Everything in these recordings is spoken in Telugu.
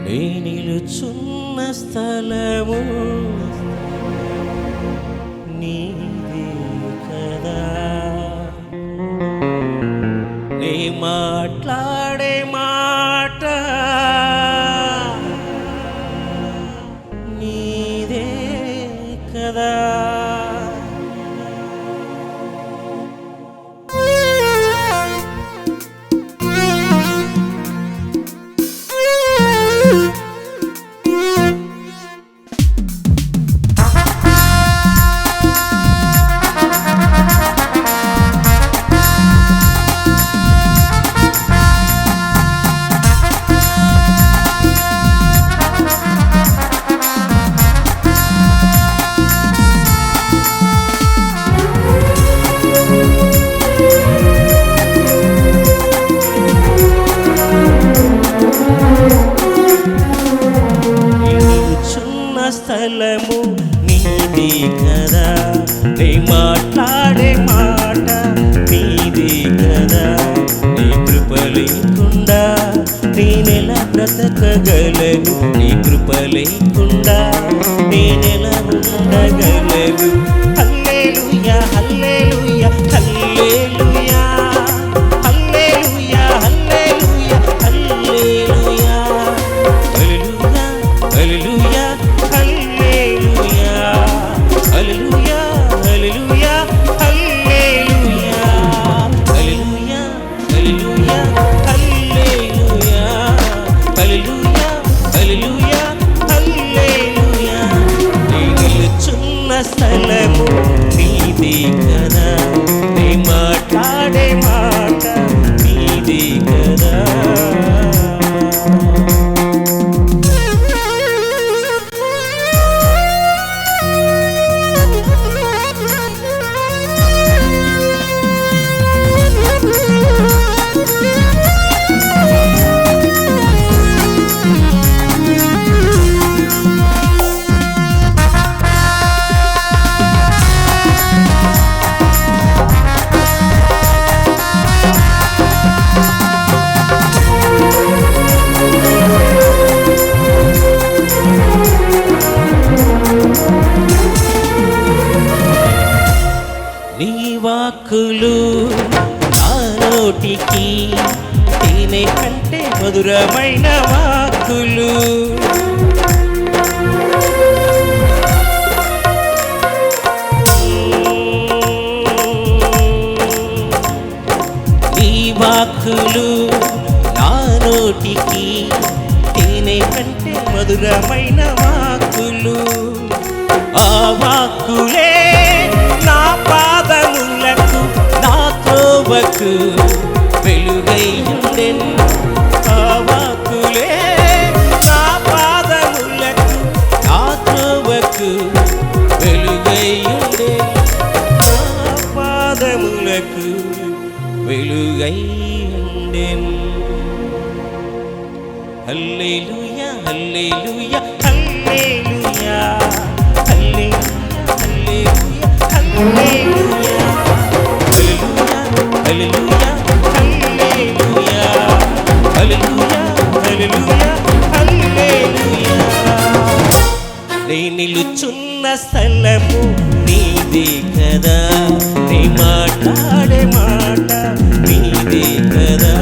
నీ నిలుచున్న స్థలము నీదే కదా, నీ మాట్లాడే మాట నీదే కదా. స్థలము నీదే కదా, నీ మాట్లాడే మాట నీదే కదా. నీ కృప లేకుండా నేనెలా బ్రతకగలను, నీ కృప లేకుండా నేనెలా ఉండగలను. హల్లెలూయా హల్లెలూయా హల్లెలూయా హల్లెలూయా హల్లెలూయా హల్లెలూయా హల్లెలూయా హల్లెలూయా హల్లెలూయా హల్లెలూయా హల్లెలూయా హల్లెలూయా హల్లెలూయా హల్లెలూయా హల్లెలూయా హల్లెలూయా. నీ నిలుచున్న స్థలము నీదే కదా, నీ మాట్లాడే మాట నీదే కదా. నీ వాక్కులు నా నోటికి తేనె కంటే మధురమైన వాక్కులు. నీ వాక్కులు నా నోటికి తేనె కంటే మధురమైన వాక్కులు. ఆ వాక్కులే నా పాదములకు నా త్రోవకు వెలుగై ఉండెను. ఆ వాక్కులే నా పాదములకు నా త్రోవకు వెలుగై ఉండెను. నా పాదములకు వెలుగై ఉండెను. హల్లెలూయా హల్లెలూయా హల్లెలూయా హల్లెలూయా హల్లెలూయా హల్లెలూయా హల్లెలూయా హల్లెలూయా హల్లెలూయా హల్లెలూయా. నీ నిలుచున్న స్థలము నీదే కదా, నీ మాట్లాడే మాట నీదే కదా.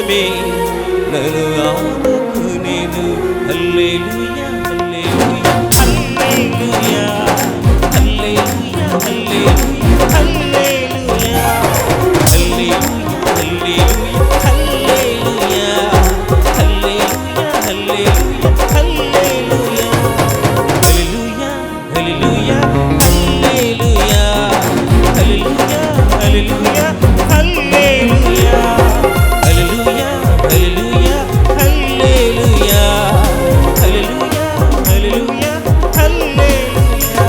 స్థలమే నన్ను ఆదుకునేను. హల్లెలూయా హల్లెలూయా హల్లెలూయా హల్లెలూయా హల్లెలూయా హల్లెలూయా హల్లెలూయా హల్లెలూయా హల్లెలూయా హల్లెలూయా హల్లెలూయా హల్లెలూయా హల్లెలూయా హల్లెలూయా హల్లెలూయా హల్లెలూయా హల్లెలూయా హల్లెలూయా హల్లెలూయా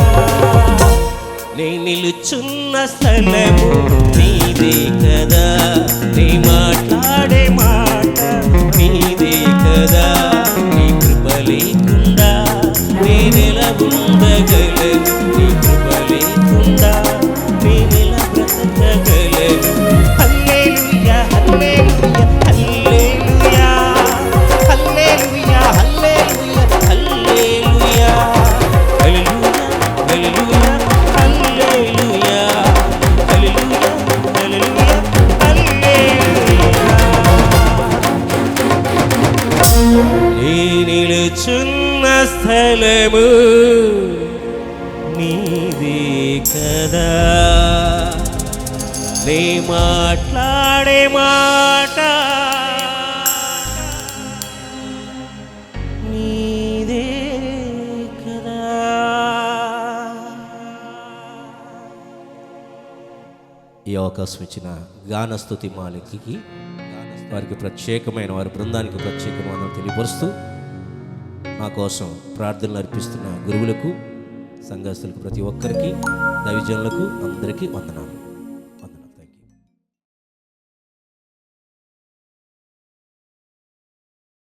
నేను నిలుచున్న స్థలము నీదే కదా, నీ మాట్లాడే మాట నీదే కదా. నీ కృప లేకుండా నేనెలా ఉండగలను, నీ కృప లేకుండా నేనెలా బ్రతకగలను. హల్లెలూయా హల్లెలూయా హల్లెలూయా హల్లెలూయా హల్లెలూయా హల్లెలూయా హల్లెలూయా హల్లెలూయా హల్లెలూయా హల్లెలూయా హల్లెలూయా. నీ నిలుచున్న స్థలము నీదే కదా, నీ మాట్లాడే మాట నీదే కదా. ఈ అవకాశం ఇచ్చిన గానస్తుతి మాలికకి, వారికి ప్రత్యేకమైన వారి బృందానికి ప్రత్యేకమైన తెలియపరుస్తూ, నా కోసం ప్రార్థనలు అర్పిస్తున్న గురువులకు, సంఘస్థులకు, ప్రతి ఒక్కరికి, దైవజనులకు అందరికీ వందనాలు.